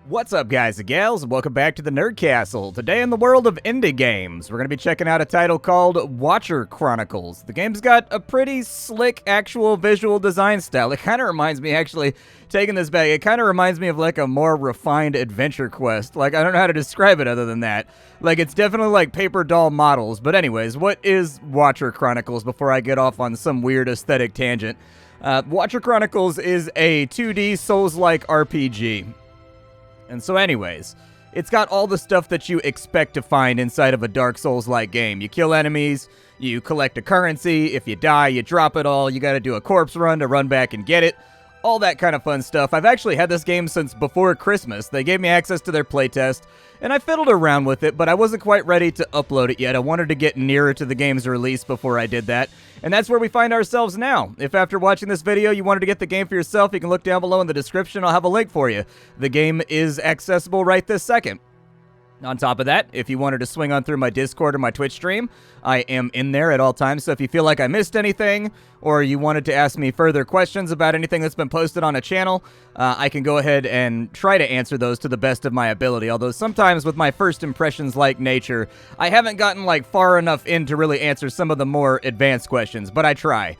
What's up, guys and gals, and welcome back to the Nerd Castle. Today in the world of indie games, we're going to be checking out a title called Watcher Chronicles. The game's got a pretty slick actual visual design style. It kind of reminds me, actually, taking this back, it kind of reminds me of like a more refined Adventure Quest. Like, I don't know how to describe it other than that. Like, it's definitely like paper doll models. But anyways, what is Watcher Chronicles before I get off on some weird aesthetic tangent? Watcher Chronicles is a 2D Souls-like RPG. And so anyways, it's got all the stuff that you expect to find inside of a Dark Souls-like game. You kill enemies, you collect a currency, if you die, you drop it all, you gotta do a corpse run to run back and get it. All that kind of fun stuff. I've actually had this game since before Christmas. They gave me access to their playtest, and I fiddled around with it, but I wasn't quite ready to upload it yet. I wanted to get nearer to the game's release before I did that, and that's where we find ourselves now. If after watching this video you wanted to get the game for yourself, you can look down below in the description. I'll have a link for you. The game is accessible right this second. On top of that, if you wanted to swing on through my Discord or my Twitch stream, I am in there at all times, so if you feel like I missed anything, or you wanted to ask me further questions about anything that's been posted on a channel, I can go ahead and try to answer those to the best of my ability, although sometimes with my first impressions-like nature, I haven't gotten like far enough in to really answer some of the more advanced questions, but I try.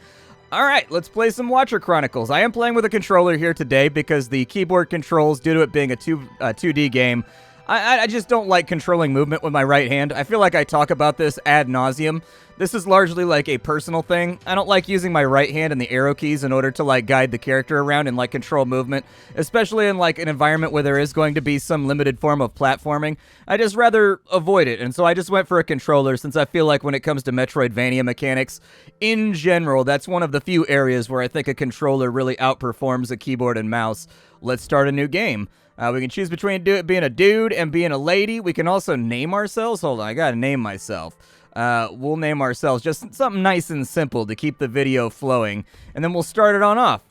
Alright, let's play some Watcher Chronicles. I am playing with a controller here today because the keyboard controls, due to it being a 2D game, I just don't like controlling movement with my right hand. I feel like I talk about this ad nauseum. This is largely like a personal thing. I don't like using my right hand and the arrow keys in order to like guide the character around and like control movement, especially in like an environment where there is going to be some limited form of platforming. I just rather avoid it, and so I just went for a controller since I feel like when it comes to Metroidvania mechanics, in general, that's one of the few areas where I think a controller really outperforms a keyboard and mouse. Let's start a new game. We can choose between being a dude and being a lady. We can also name ourselves. Hold on, I gotta name myself. We'll name ourselves just something nice and simple to keep the video flowing, and then we'll start it on off.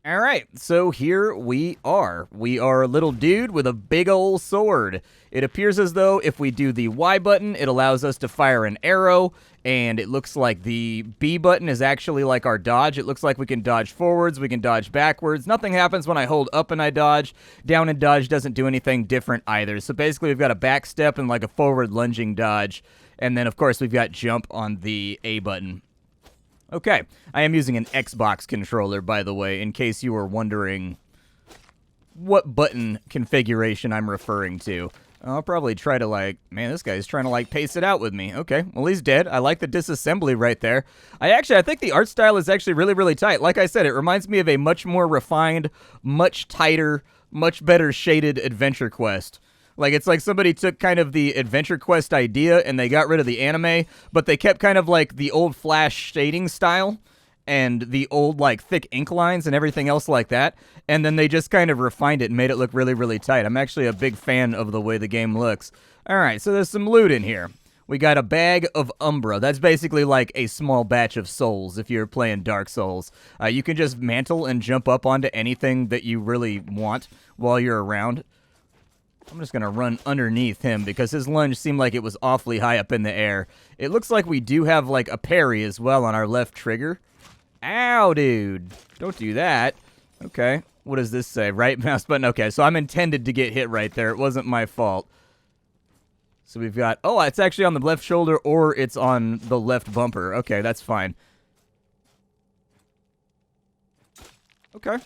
Alright, so here we are. We are a little dude with a big ol' sword. It appears as though if we do the Y button, it allows us to fire an arrow, and it looks like the B button is actually like our dodge. It looks like we can dodge forwards, we can dodge backwards. Nothing happens when I hold up and I dodge. Down and dodge doesn't do anything different either. So basically we've got a back step and like a forward lunging dodge. And then of course we've got jump on the A button. Okay, I am using an Xbox controller, by the way, in case you were wondering what button configuration I'm referring to. I'll probably try to, like, man, this guy's trying to, like, pace it out with me. Okay, well, he's dead. I like the disassembly right there. I think the art style is actually really, really tight. Like I said, it reminds me of a much more refined, much tighter, much better shaded Adventure Quest. Like, it's like somebody took kind of the Adventure Quest idea and they got rid of the anime, but they kept kind of like the old Flash shading style and the old, like, thick ink lines and everything else like that, and then they just kind of refined it and made it look really, really tight. I'm actually a big fan of the way the game looks. Alright, so there's some loot in here. We got a bag of Umbra. That's basically like a small batch of souls if you're playing Dark Souls. You can just mantle and jump up onto anything that you really want while you're around. I'm just going to run underneath him because his lunge seemed like it was awfully high up in the air. It looks like we do have, like, a parry as well on our left trigger. Ow, dude. Don't do that. Okay. What does this say? Right mouse button. Okay, so I'm intended to get hit right there. It wasn't my fault. So we've got... oh, it's actually on the left shoulder or it's on the left bumper. Okay, that's fine. Okay.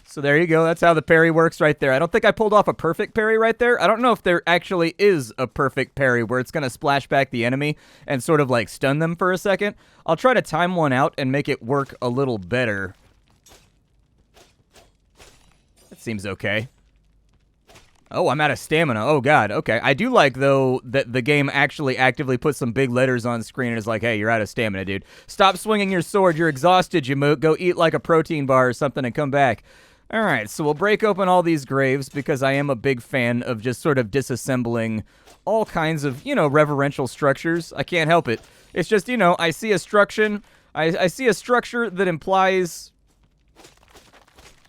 So there you go. That's how the parry works right there. I don't think I pulled off a perfect parry right there. I don't know if there actually is a perfect parry where it's going to splash back the enemy and sort of like stun them for a second. I'll try to time one out and make it work a little better. That seems okay. Oh, I'm out of stamina. Oh, God. Okay. I do like, though, that the game actually actively puts some big letters on screen and is like, hey, you're out of stamina, dude. Stop swinging your sword. You're exhausted, you moot. Go eat like a protein bar or something and come back. Alright, so we'll break open all these graves because I am a big fan of just sort of disassembling all kinds of, you know, reverential structures. I can't help it. It's just, you know, I see a structure, I see a structure that implies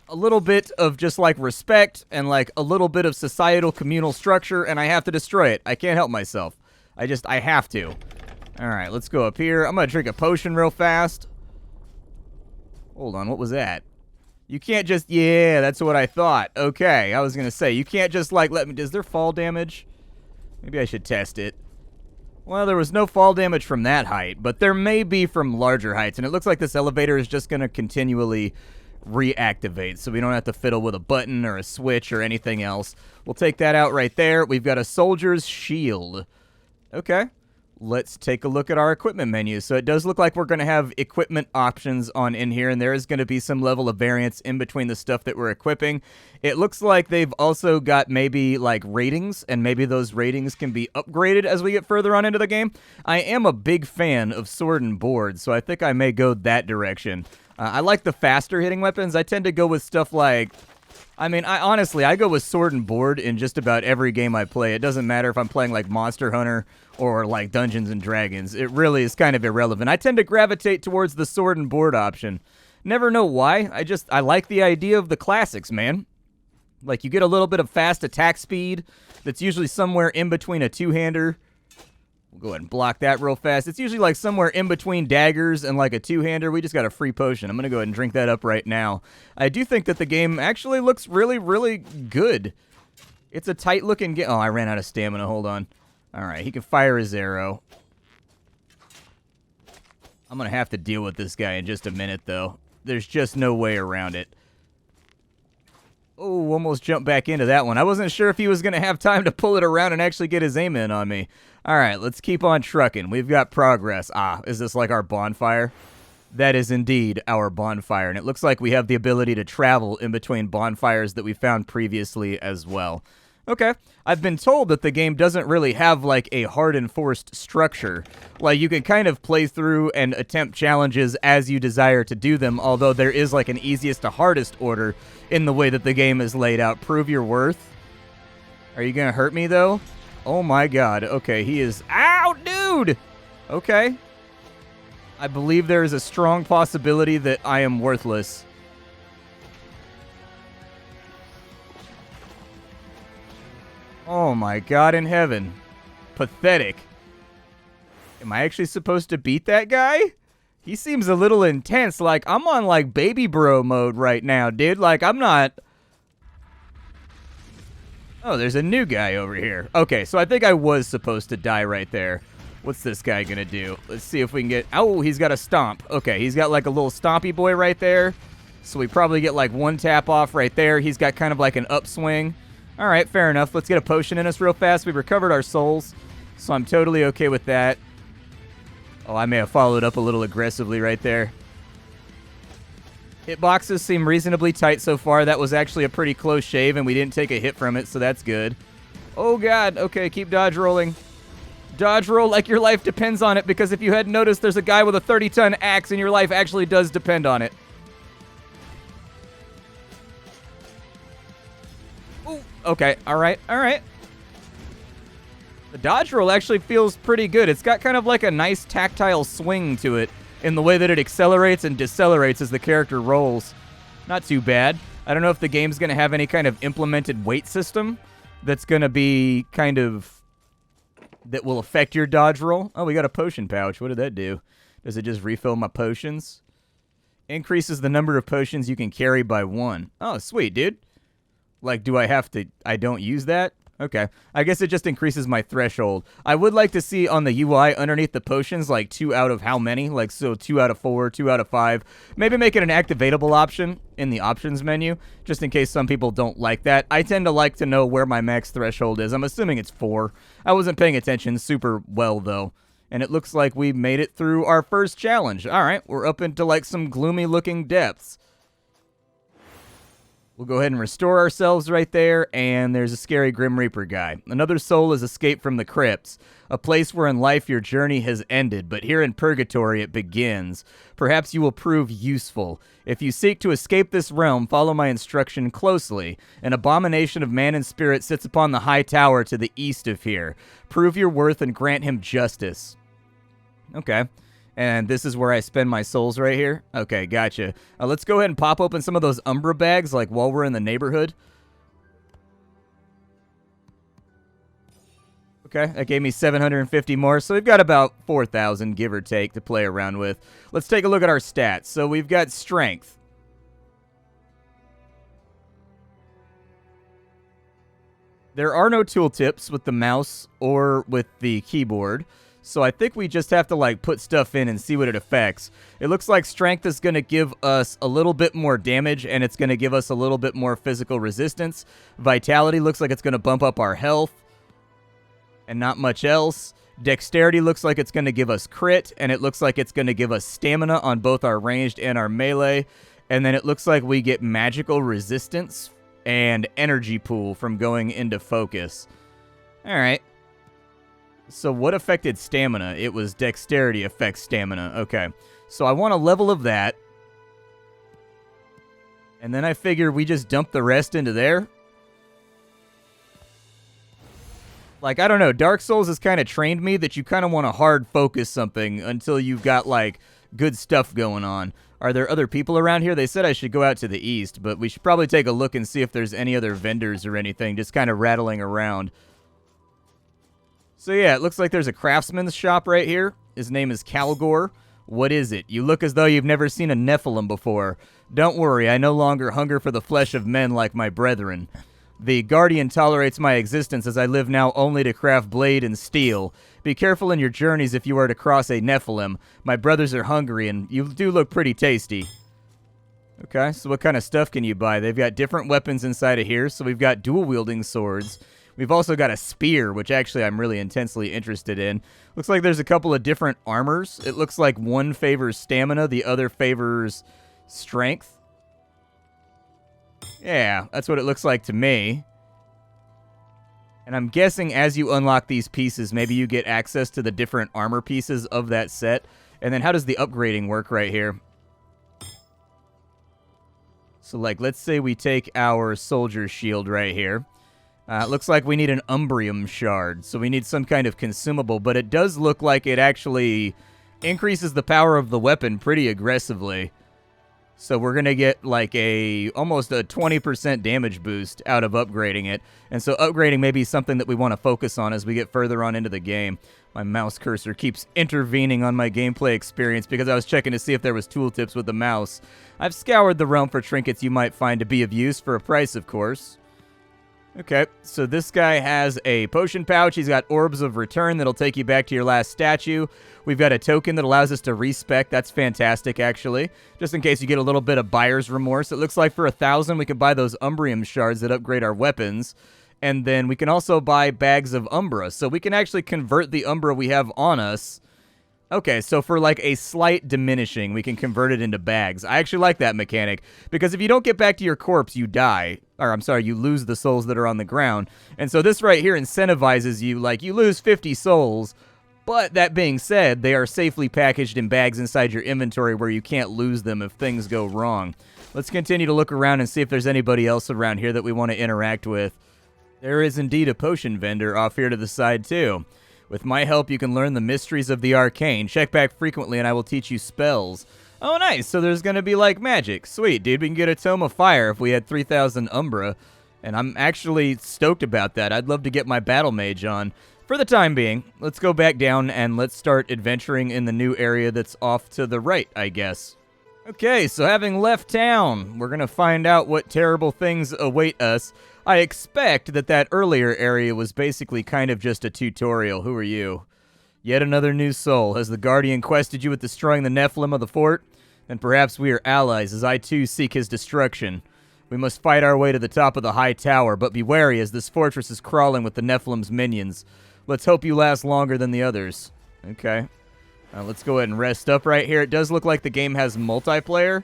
a little bit of just, like, respect and, like, a little bit of societal communal structure, and I have to destroy it. I can't help myself. I have to. Alright, let's go up here. I'm gonna drink a potion real fast. Hold on, what was that? You can't just... Yeah, that's what I thought. Okay, I was going to say, you can't just, like, let me... Is there fall damage? Maybe I should test it. Well, there was no fall damage from that height, but there may be from larger heights, and it looks like this elevator is just going to continually reactivate, so we don't have to fiddle with a button or a switch or anything else. We'll take that out right there. We've got a soldier's shield. Okay. Let's take a look at our equipment menu. So it does look like we're going to have equipment options on in here, and there is going to be some level of variance in between the stuff that we're equipping. It looks like they've also got maybe like ratings, and maybe those ratings can be upgraded as we get further on into the game. I am a big fan of sword and board, so I think I may go that direction. I like the faster hitting weapons. I tend to go with stuff like... I mean, I go with sword and board in just about every game I play. It doesn't matter if I'm playing like Monster Hunter or like Dungeons and Dragons. It really is kind of irrelevant. I tend to gravitate towards the sword and board option. Never know why. I like the idea of the classics, man. Like, you get a little bit of fast attack speed that's usually somewhere in between a two-hander. We'll go ahead and block that real fast. It's usually like somewhere in between daggers and like a two-hander. We just got a free potion. I'm going to go ahead and drink that up right now. I do think that the game actually looks really, really good. It's a tight-looking game. Oh, I ran out of stamina. Hold on. All right, he can fire his arrow. I'm going to have to deal with this guy in just a minute, though. There's just no way around it. Oh, almost jumped back into that one. I wasn't sure if he was going to have time to pull it around and actually get his aim in on me. All right, let's keep on trucking. We've got progress. Ah, is this like our bonfire? That is indeed our bonfire, and it looks like we have the ability to travel in between bonfires that we found previously as well. Okay, I've been told that the game doesn't really have like a hard enforced structure. Like, you can kind of play through and attempt challenges as you desire to do them, although there is like an easiest to hardest order in the way that the game is laid out. Prove your worth. Are you gonna hurt me though? Oh my god. Okay, he is... Ow, dude! Okay. I believe there is a strong possibility that I am worthless. Oh my god in heaven. Pathetic. Am I actually supposed to beat that guy? He seems a little intense. Like, I'm on, like, baby bro mode right now, dude. Like, I'm not... Oh, there's a new guy over here. Okay, so I think I was supposed to die right there. What's this guy gonna do? Let's see if we can get... Oh, he's got a stomp. Okay, he's got, like, a little stompy boy right there. So we probably get, like, one tap off right there. He's got kind of like an upswing. All right, fair enough. Let's get a potion in us real fast. We've recovered our souls, so I'm totally okay with that. Oh, I may have followed up a little aggressively right there. Hitboxes seem reasonably tight so far. That was actually a pretty close shave, and we didn't take a hit from it, so that's good. Oh, God. Okay, keep dodge rolling. Dodge roll like your life depends on it, because if you hadn't noticed, there's a guy with a 30-ton axe, and your life actually does depend on it. Ooh, okay. All right. All right. The dodge roll actually feels pretty good. It's got kind of like a nice tactile swing to it in the way that it accelerates and decelerates as the character rolls. Not too bad. I don't know if the game's going to have any kind of implemented weight system that's going to be kind of... that will affect your dodge roll. Oh, we got a potion pouch. What did that do? Does it just refill my potions? Increases the number of potions you can carry by 1. Oh, sweet, dude. Like, do I have to... I don't use that? Okay. I guess it just increases my threshold. I would like to see on the UI underneath the potions, like, 2 out of how many? Like, so 2 out of 4, 2 out of 5. Maybe make it an activatable option in the options menu, just in case some people don't like that. I tend to like to know where my max threshold is. I'm assuming it's 4. I wasn't paying attention super well, though. And it looks like we made it through our first challenge. All right, we're up into, like, some gloomy-looking depths. We'll go ahead and restore ourselves right there, and there's a scary Grim Reaper guy. Another soul is escaped from the crypts, a place where in life your journey has ended, but here in Purgatory it begins. Perhaps you will prove useful. If you seek to escape this realm, follow my instruction closely. An abomination of man and spirit sits upon the high tower to the east of here. Prove your worth and grant him justice. Okay. And this is where I spend my souls right here? Okay, gotcha. Let's go ahead and pop open some of those Umbra bags, like, while we're in the neighborhood. Okay, Okay, that gave me 750 more, so we've got about 4,000, give or take, to play around with. Let's take a look at our stats. So we've got strength. There are no tooltips with the mouse or with the keyboard, so I think we just have to, like, put stuff in and see what it affects. It looks like strength is going to give us a little bit more damage, and it's going to give us a little bit more physical resistance. Vitality looks like it's going to bump up our health, and not much else. Dexterity looks like it's going to give us crit, and it looks like it's going to give us stamina on both our ranged and our melee. And then it looks like we get magical resistance and energy pool from going into focus. Alright. So what affected stamina? It was dexterity affects stamina. Okay. So I want a level of that. And then I figure we just dump the rest into there. Like, I don't know, Dark Souls has kind of trained me that you kind of want to hard focus something until you've got, like, good stuff going on. Are there other people around here? They said I should go out to the east, but we should probably take a look and see if there's any other vendors or anything, just kind of rattling around. So yeah, it looks like there's a craftsman's shop right here. His name is Calgor. What is it? You look as though you've never seen a Nephilim before. Don't worry, I no longer hunger for the flesh of men like my brethren. The Guardian tolerates my existence as I live now only to craft blade and steel. Be careful in your journeys if you are to cross a Nephilim. My brothers are hungry, and you do look pretty tasty. Okay, so what kind of stuff can you buy? They've got different weapons inside of here, so we've got dual-wielding swords. We've also got a spear, which actually I'm really intensely interested in. Looks like there's a couple of different armors. It looks like one favors stamina, the other favors strength. Yeah, that's what it looks like to me. And I'm guessing as you unlock these pieces, maybe you get access to the different armor pieces of that set. And then how does the upgrading work right here? So, like, let's say we take our soldier shield right here. It looks like we need an Umbrium shard, so we need some kind of consumable. But it does look like it actually increases the power of the weapon pretty aggressively. So we're going to get like almost a 20% damage boost out of upgrading it. And so upgrading may be something that we want to focus on as we get further on into the game. My mouse cursor keeps intervening on my gameplay experience because I was checking to see if there was tooltips with the mouse. I've scoured the realm for trinkets you might find to be of use for a price, of course. Okay, so this guy has a potion pouch. He's got orbs of return that'll take you back to your last statue. We've got a token that allows us to respec. That's fantastic, actually. Just in case you get a little bit of buyer's remorse. It looks like for 1,000 we can buy those Umbrium shards that upgrade our weapons. And then we can also buy bags of Umbra. So we can actually convert the Umbra we have on us. Okay, so for like a slight diminishing, we can convert it into bags. I actually like that mechanic, because if you don't get back to your corpse, you die. Or, I'm sorry, you lose the souls that are on the ground. And so this right here incentivizes you, like, you lose 50 souls, but that being said, they are safely packaged in bags inside your inventory where you can't lose them if things go wrong. Let's continue to look around and see if there's anybody else around here that we want to interact with. There is indeed a potion vendor off here to the side, too. With my help, you can learn the mysteries of the arcane. Check back frequently and I will teach you spells. Oh, nice. So there's going to be, like, magic. Sweet, dude. We can get a Tome of Fire if we had 3,000 Umbra. And I'm actually stoked about that. I'd love to get my Battle Mage on. For the time being, let's go back down and let's start adventuring in the new area that's off to the right, I guess. Okay, so having left town, we're going to find out what terrible things await us. I expect that earlier area was basically kind of just a tutorial. Who are you? Yet another new soul. Has the Guardian quested you with destroying the Nephilim of the fort? Then perhaps we are allies, as I too seek his destruction. We must fight our way to the top of the high tower, but be wary as this fortress is crawling with the Nephilim's minions. Let's hope you last longer than the others. Okay. Let's go ahead and rest up right here. It does look like the game has multiplayer.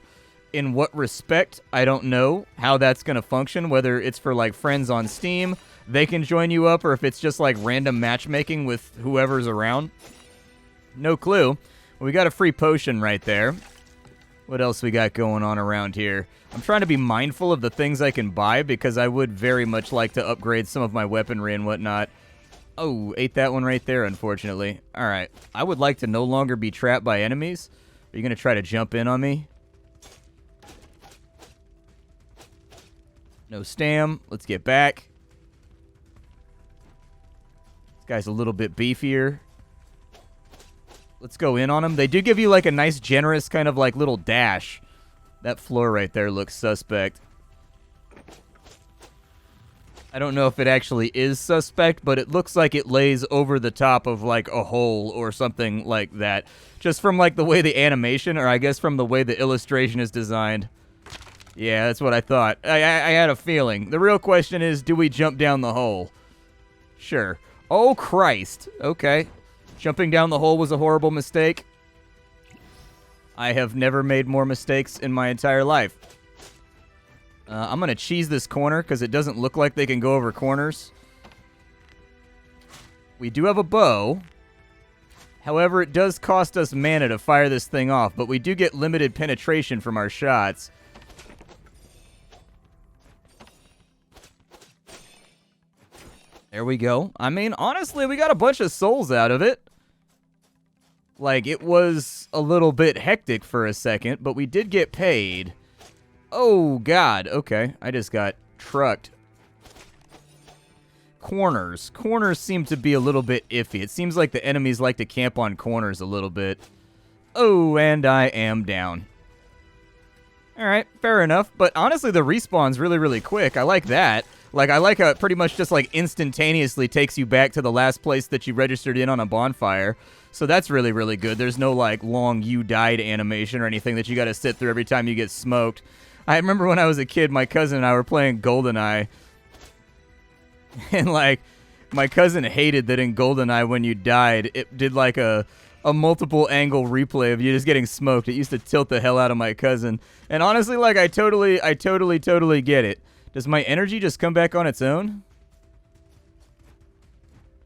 In what respect, I don't know how that's going to function, whether it's for, like, friends on Steam, they can join you up, or if it's just, like, random matchmaking with whoever's around. No clue. Well, we got a free potion right there. What else we got going on around here? I'm trying to be mindful of the things I can buy, because I would very much like to upgrade some of my weaponry and whatnot. Oh, ate that one right there, unfortunately. All right. I would like to no longer be trapped by enemies. Are you going to try to jump in on me? No stam. Let's get back. This guy's a little bit beefier. Let's go in on him. They do give you like a nice, generous kind of like little dash. That floor right there looks suspect. I don't know if it actually is suspect, but it looks like it lays over the top of like a hole or something like that. Just from like the way the animation, or I guess from the way the illustration is designed. Yeah, that's what I thought. I had a feeling. The real question is, do we jump down the hole? Sure. Oh, Christ. Okay. Jumping down the hole was a horrible mistake. I have never made more mistakes in my entire life. I'm going to cheese this corner because it doesn't look like they can go over corners. We do have a bow. However, it does cost us mana to fire this thing off, but we do get limited penetration from our shots. There we go. I mean, honestly, we got a bunch of souls out of it. Like, it was a little bit hectic for a second, but we did get paid. Oh, God. Okay, I just got trucked. Corners. Corners seem to be a little bit iffy. It seems like the enemies like to camp on corners a little bit. Oh, and I am down. Alright, fair enough. But honestly, the respawn's really, really quick. I like that. Like, I like how it pretty much just, like, instantaneously takes you back to the last place that you registered in on a bonfire. So that's really, really good. There's no, like, long you died animation or anything that you gotta sit through every time you get smoked. I remember when I was a kid, my cousin and I were playing GoldenEye. And, like, my cousin hated that in GoldenEye, when you died, it did, like, a multiple angle replay of you just getting smoked. It used to tilt the hell out of my cousin. And honestly, like, I totally get it. Does my energy just come back on its own?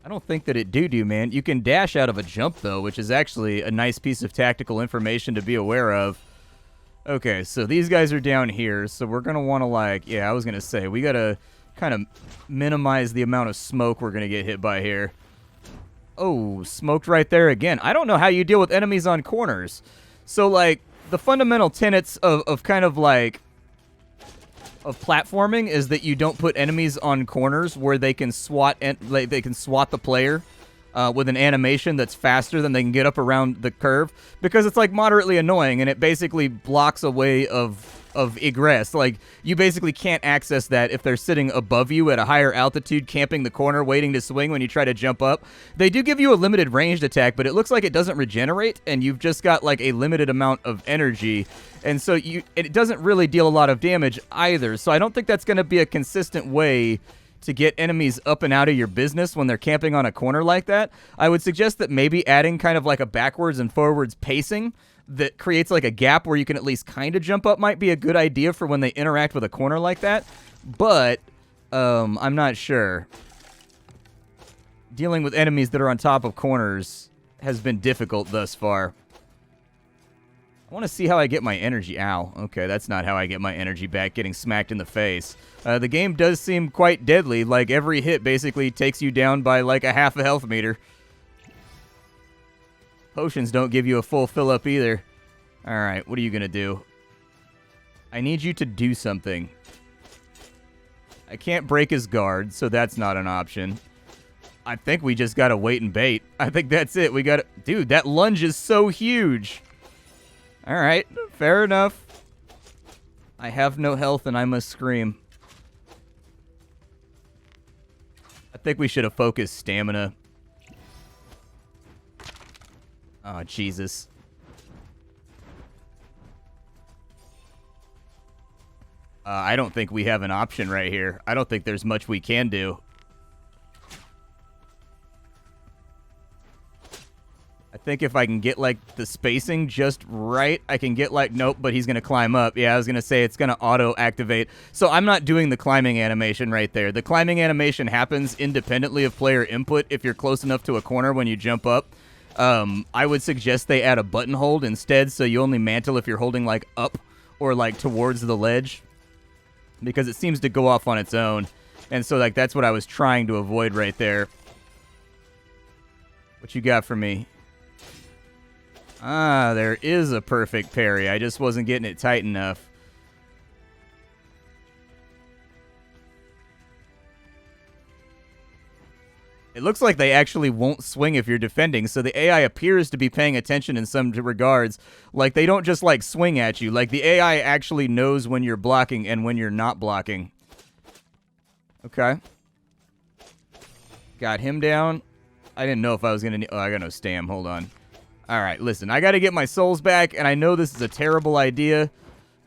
I don't think that it do, man. You can dash out of a jump, though, which is actually a nice piece of tactical information to be aware of. Okay, so these guys are down here, so we're going to want to, like, yeah, I was going to say, we got to kind of minimize the amount of smoke we're going to get hit by here. Oh, smoked right there again. I don't know how you deal with enemies on corners. So, like, the fundamental tenets of kind of, like, of platforming is that you don't put enemies on corners where they can swat the player with an animation that's faster than they can get up around the curve, because it's like moderately annoying and it basically blocks a way of egress. Like, you basically can't access that if they're sitting above you at a higher altitude, camping the corner, waiting to swing when you try to jump up. They do give you a limited ranged attack, but it looks like it doesn't regenerate, and you've just got like a limited amount of energy, and so it doesn't really deal a lot of damage either. So I don't think that's going to be a consistent way to get enemies up and out of your business when they're camping on a corner like that. I would suggest that maybe adding kind of like a backwards and forwards pacing that creates like a gap where you can at least kind of jump up might be a good idea for when they interact with a corner like that. But I'm not sure. Dealing with enemies that are on top of corners has been difficult thus far. I want to see how I get my energy. Ow. Okay, that's not how I get my energy back, getting smacked in the face. The game does seem quite deadly. Like, every hit basically takes you down by like a half a health meter. Potions don't give you a full fill up either. Alright, what are you going to do? I need you to do something. I can't break his guard, so that's not an option. I think we just got to wait and bait. I think that's it. We got to... Dude, that lunge is so huge. Alright, fair enough. I have no health and I must scream. I think we should have focused stamina. Oh, Jesus. I don't think we have an option right here. I don't think there's much we can do. I think if I can get, like, the spacing just right, I can get, like, nope, but he's going to climb up. Yeah, I was going to say it's going to auto-activate. So I'm not doing the climbing animation right there. The climbing animation happens independently of player input if you're close enough to a corner when you jump up. I would suggest they add a button hold instead, so you only mantle if you're holding, like, up or, like, towards the ledge, because it seems to go off on its own. And so, like, that's what I was trying to avoid right there. What you got for me? Ah, there is a perfect parry. I just wasn't getting it tight enough. It looks like they actually won't swing if you're defending, so the AI appears to be paying attention in some regards. Like, they don't just, like, swing at you. Like, the AI actually knows when you're blocking and when you're not blocking. Okay. Got him down. I didn't know if I was going to... Oh, I got no stam. Hold on. All right, listen. I got to get my souls back, and I know this is a terrible idea,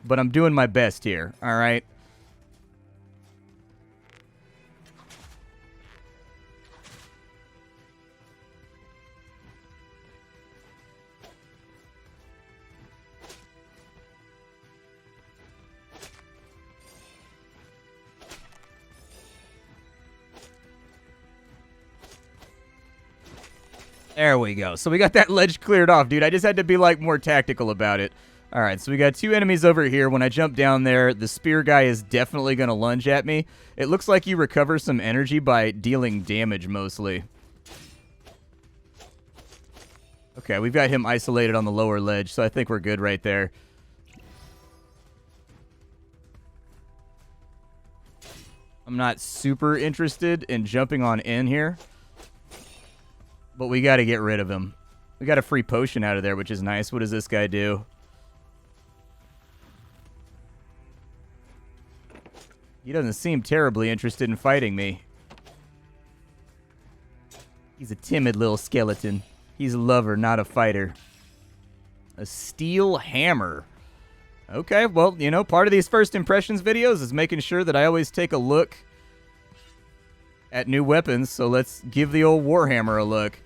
but I'm doing my best here. All right? There we go. So we got that ledge cleared off, dude. I just had to be, like, more tactical about it. All right, so we got 2 enemies over here. When I jump down there, the spear guy is definitely going to lunge at me. It looks like you recover some energy by dealing damage, mostly. Okay, we've got him isolated on the lower ledge, so I think we're good right there. I'm not super interested in jumping on in here. But we got to get rid of him. We got a free potion out of there, which is nice. What does this guy do? He doesn't seem terribly interested in fighting me. He's a timid little skeleton. He's a lover, not a fighter. A steel hammer. Okay, well, you know, part of these first impressions videos is making sure that I always take a look at new weapons. So let's give the old Warhammer a look.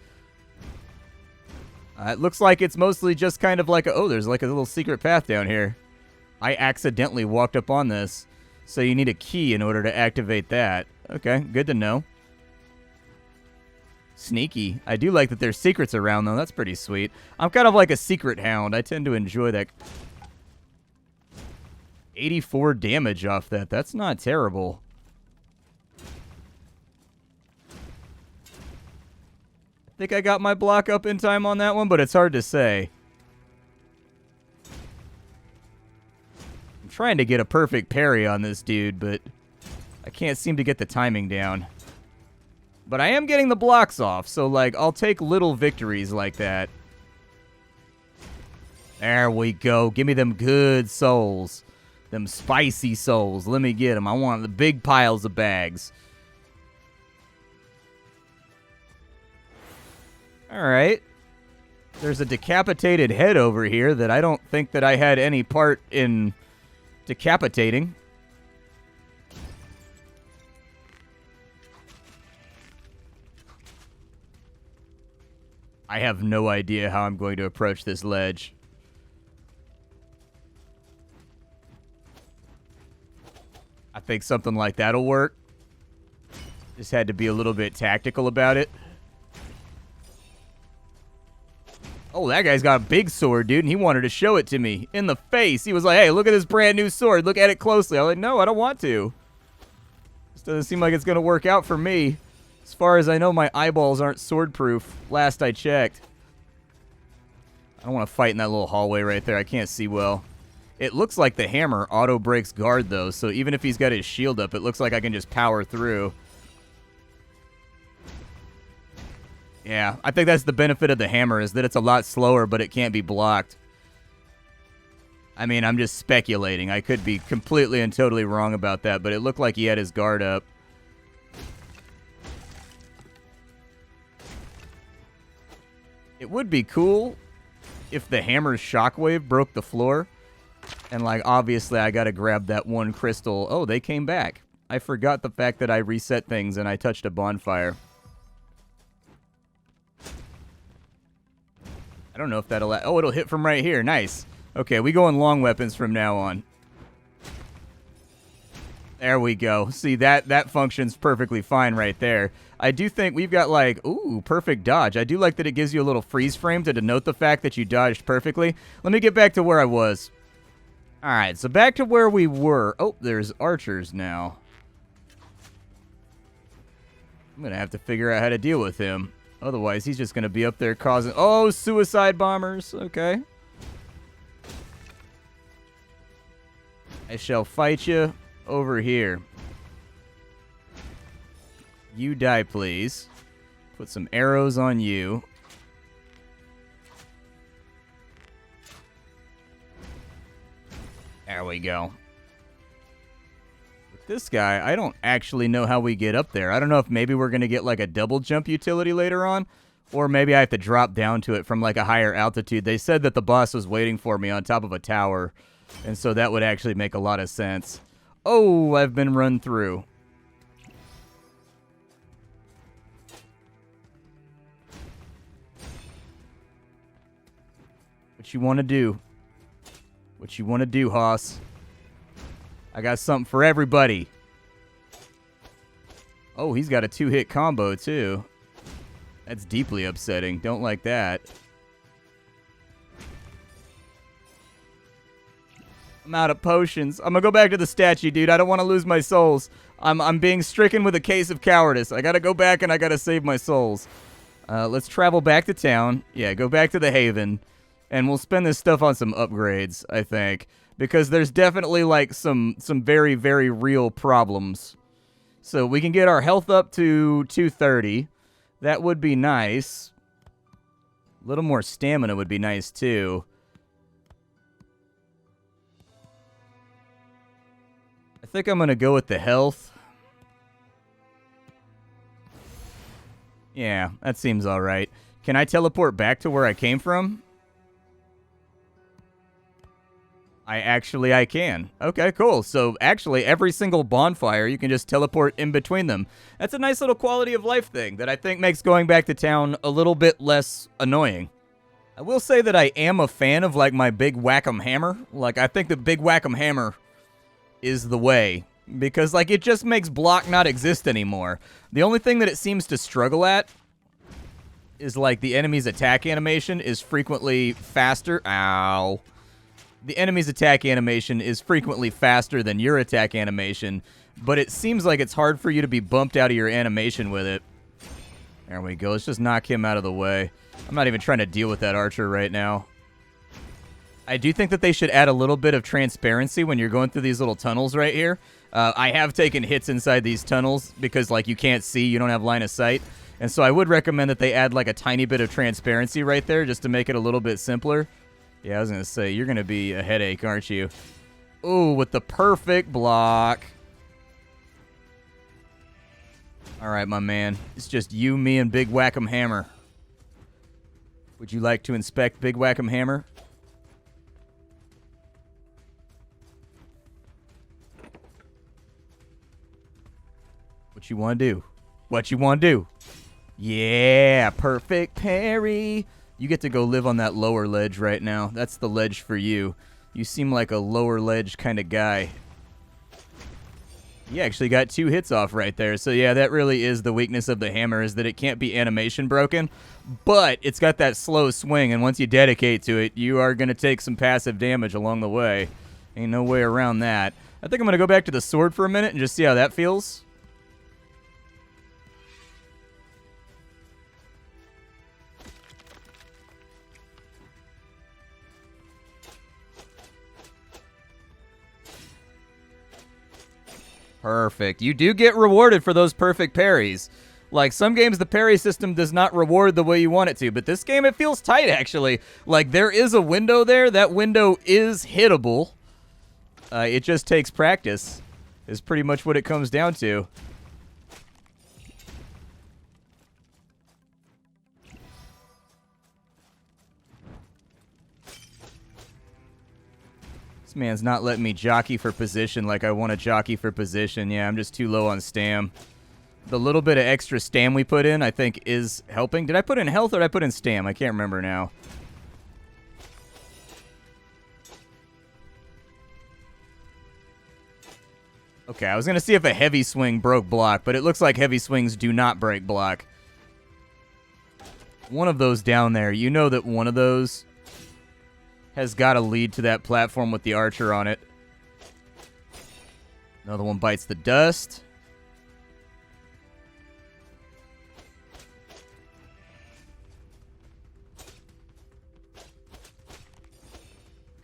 It looks like it's mostly just kind of like oh, there's like a little secret path down here. I accidentally walked up on this, so you need a key in order to activate that. Okay, good to know. Sneaky. I do like that there's secrets around, though. That's pretty sweet. I'm kind of like a secret hound. I tend to enjoy that. 84 damage off that. That's not terrible. I think I got my block up in time on that one, but it's hard to say. I'm trying to get a perfect parry on this dude, but I can't seem to get the timing down. But I am getting the blocks off, so, like, I'll take little victories like that. There we go. Give me them good souls. Them spicy souls. Let me get them. I want the big piles of bags. Alright. There's a decapitated head over here that I don't think that I had any part in decapitating. I have no idea how I'm going to approach this ledge. I think something like that'll work. Just had to be a little bit tactical about it. Oh, that guy's got a big sword, dude, and he wanted to show it to me in the face. He was like, hey, look at this brand new sword. Look at it closely. I was like, no, I don't want to. This doesn't seem like it's going to work out for me. As far as I know, my eyeballs aren't sword-proof. Last I checked. I don't want to fight in that little hallway right there. I can't see well. It looks like the hammer auto-breaks guard, though, so even if he's got his shield up, it looks like I can just power through. Yeah, I think that's the benefit of the hammer, is that it's a lot slower, but it can't be blocked. I mean, I'm just speculating. I could be completely and totally wrong about that, but it looked like he had his guard up. It would be cool if the hammer's shockwave broke the floor. And, like, obviously I gotta grab that one crystal. Oh, they came back. I forgot the fact that I reset things and I touched a bonfire. I don't know if that'll... Oh, it'll hit from right here. Nice. Okay, we go in long weapons from now on. There we go. See, that functions perfectly fine right there. I do think we've got, like, ooh, perfect dodge. I do like that it gives you a little freeze frame to denote the fact that you dodged perfectly. Let me get back to where I was. All right, so back to where we were. Oh, there's archers now. I'm going to have to figure out how to deal with him. Otherwise, he's just going to be up there causing... Oh, suicide bombers. Okay. I shall fight you over here. You die, please. Put some arrows on you. There we go. With this guy, I don't actually know how we get up there. I don't know if maybe we're going to get like a double jump utility later on, or maybe I have to drop down to it from like a higher altitude. They said that the boss was waiting for me on top of a tower, and so that would actually make a lot of sense. Oh, I've been run through. What you want to do? What you want to do, Hoss? I got something for everybody. Oh, he's got a 2-hit combo, too. That's deeply upsetting. Don't like that. I'm out of potions. I'm gonna go back to the statue, dude. I don't want to lose my souls. I'm being stricken with a case of cowardice. I gotta go back and I gotta save my souls. Let's travel back to town. Yeah, go back to the Haven. And we'll spend this stuff on some upgrades, I think. Because there's definitely, like, some very, very real problems. So we can get our health up to 230. That would be nice. A little more stamina would be nice, too. I think I'm going to go with the health. Yeah, that seems alright. Can I teleport back to where I came from? I can. Okay, cool. So, actually, every single bonfire, you can just teleport in between them. That's a nice little quality of life thing that I think makes going back to town a little bit less annoying. I will say that I am a fan of, like, my big whack-em hammer. Like, I think the big whack-em hammer is the way. Because, like, it just makes block not exist anymore. The only thing that it seems to struggle at is, like, the enemy's attack animation is frequently faster. Ow. The enemy's attack animation is frequently faster than your attack animation, but it seems like it's hard for you to be bumped out of your animation with it. There we go. Let's just knock him out of the way. I'm not even trying to deal with that archer right now. I do think that they should add a little bit of transparency when you're going through these little tunnels right here. I have taken hits inside these tunnels because, like, you can't see, you don't have line of sight. And so I would recommend that they add, like, a tiny bit of transparency right there just to make it a little bit simpler. Yeah, I was going to say, you're going to be a headache, aren't you? Ooh, with the perfect block. All right, my man. It's just you, me, and Big Whack-em Hammer. Would you like to inspect Big Whack-em Hammer? What you want to do? What you want to do? Yeah, perfect parry. You get to go live on that lower ledge right now. That's the ledge for you. You seem like a lower ledge kind of guy. You actually got 2 hits off right there. So yeah, that really is the weakness of the hammer, is that it can't be animation broken. But it's got that slow swing, and once you dedicate to it, you are going to take some passive damage along the way. Ain't no way around that. I think I'm going to go back to the sword for a minute and just see how that feels. Perfect. You do get rewarded for those perfect parries. Like, some games, the parry system does not reward the way you want it to, but this game, it feels tight, actually. Like, there is a window there. That window is hittable. It just takes practice, is pretty much what it comes down to. This man's not letting me jockey for position like I want to jockey for position. Yeah, I'm just too low on stam. The little bit of extra stam we put in, I think, is helping. Did I put in health or did I put in stam? I can't remember now. Okay, I was going to see if a heavy swing broke block, but it looks like heavy swings do not break block. One of those down there, you know that one of those has got to lead to that platform with the archer on it. Another one bites the dust.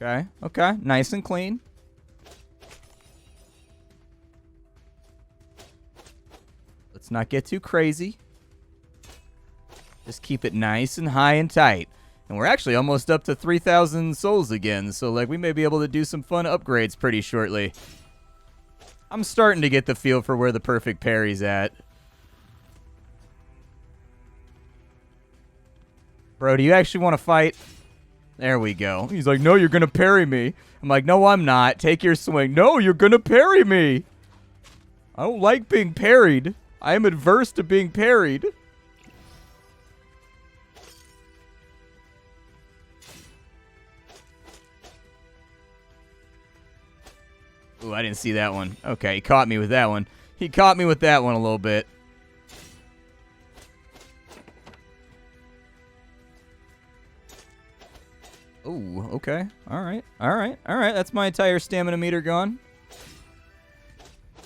Okay, okay, nice and clean. Let's not get too crazy. Just keep it nice and high and tight. And we're actually almost up to 3,000 souls again, so like we may be able to do some fun upgrades pretty shortly. I'm starting to get the feel for where the perfect parry's at. Bro, do you actually want to fight? There we go. He's like, no, you're going to parry me. I'm like, no, I'm not. Take your swing. No, you're going to parry me. I don't like being parried. I am adverse to being parried. Ooh, I didn't see that one. Okay, he caught me with that one. He caught me with that one a little bit. Ooh, okay. All right. All right. All right. That's my entire stamina meter gone.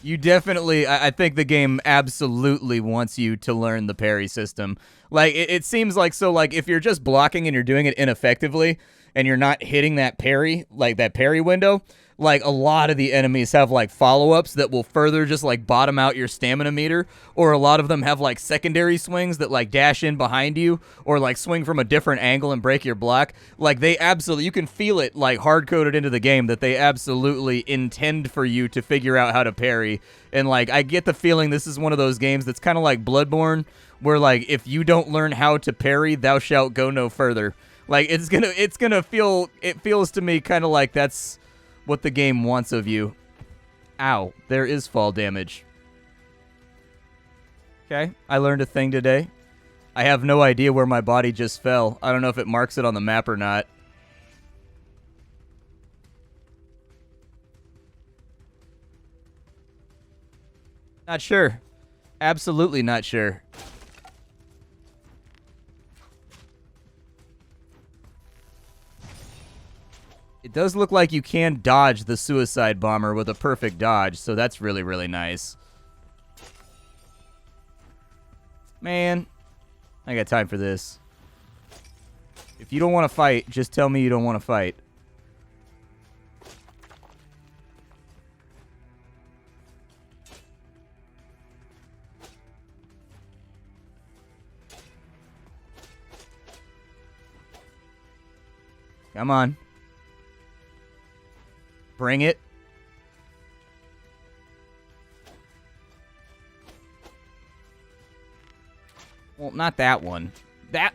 You definitely, I think the game absolutely wants you to learn the parry system. Like, it seems like, so, like, if you're just blocking and you're doing it ineffectively and you're not hitting that parry, like, that parry window, like, a lot of the enemies have, like, follow-ups that will further just, like, bottom out your stamina meter, or a lot of them have, like, secondary swings that, like, dash in behind you, or, like, swing from a different angle and break your block. Like, they absolutely, you can feel it, like, hard-coded into the game that they absolutely intend for you to figure out how to parry. And, like, I get the feeling this is one of those games that's kind of like Bloodborne, where, like, if you don't learn how to parry, thou shalt go no further. Like, it feels to me kind of like that's what the game wants of you. Ow, there is fall damage. Okay, I learned a thing today. I have no idea where my body just fell. I don't know if it marks it on the map or not. Not sure. Absolutely not sure. It does look like you can dodge the suicide bomber with a perfect dodge, so that's really, really nice. Man, I got time for this. If you don't want to fight, just tell me you don't want to fight. Come on. Bring it. Well, not that one.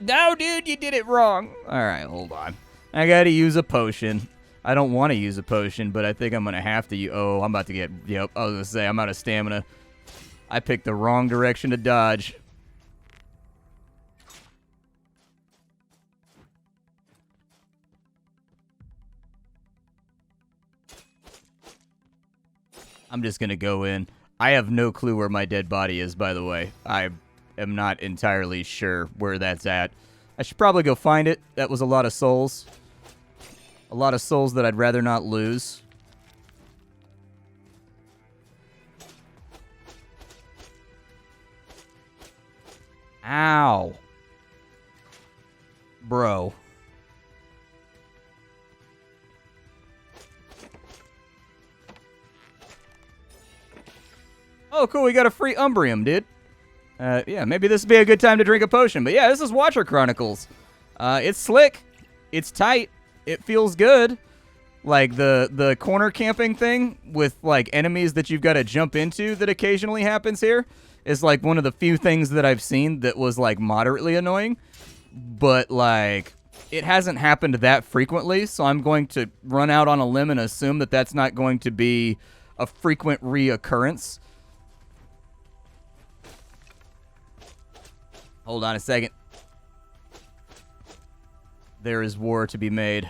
No, dude, you did it wrong. All right, hold on. I gotta use a potion. I don't want to use a potion, but I think I'm gonna have to. Oh, I'm about to get. Yep, I was gonna say I'm out of stamina. I picked the wrong direction to dodge. I'm just going to go in. I have no clue where my dead body is, by the way. I am not entirely sure where that's at. I should probably go find it. That was a lot of souls. A lot of souls that I'd rather not lose. Ow. Bro. Oh, cool, we got a free Umbrium, dude. Yeah, maybe this would be a good time to drink a potion. But yeah, this is Watcher Chronicles. It's slick. It's tight. It feels good. Like, the corner camping thing with, like, enemies that you've got to jump into that occasionally happens here is, like, one of the few things that I've seen that was, like, moderately annoying. But, like, it hasn't happened that frequently, so I'm going to run out on a limb and assume that that's not going to be a frequent reoccurrence. Hold on a second. There is war to be made.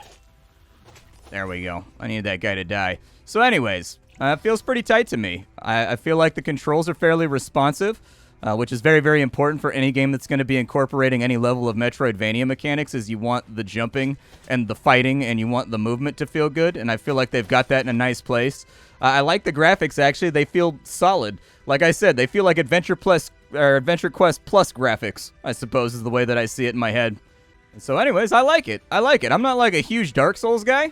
There we go. I need that guy to die. So anyways, it feels pretty tight to me. I feel like the controls are fairly responsive, which is very, very important for any game that's going to be incorporating any level of Metroidvania mechanics, is you want the jumping and the fighting and you want the movement to feel good, and I feel like they've got that in a nice place. I like the graphics, actually. They feel solid. Like I said, they feel like Adventure Quest Plus graphics, I suppose, is the way that I see it in my head. And so anyways, I like it. I like it. I'm not like a huge Dark Souls guy,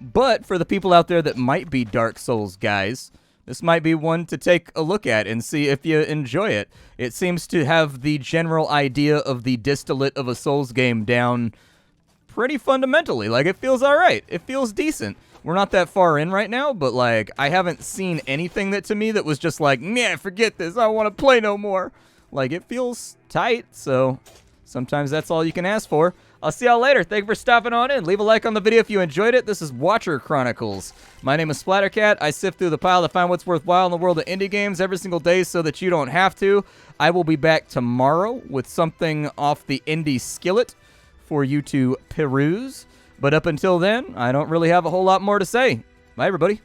but for the people out there that might be Dark Souls guys, this might be one to take a look at and see if you enjoy it. It seems to have the general idea of the distillate of a Souls game down pretty fundamentally. Like, it feels alright. It feels decent. We're not that far in right now, but, like, I haven't seen anything that to me that was just like, man, forget this. I don't want to play no more. Like, it feels tight, so sometimes that's all you can ask for. I'll see y'all later. Thank you for stopping on in. Leave a like on the video if you enjoyed it. This is Watcher Chronicles. My name is Splattercat. I sift through the pile to find what's worthwhile in the world of indie games every single day so that you don't have to. I will be back tomorrow with something off the indie skillet for you to peruse. But up until then, I don't really have a whole lot more to say. Bye, everybody.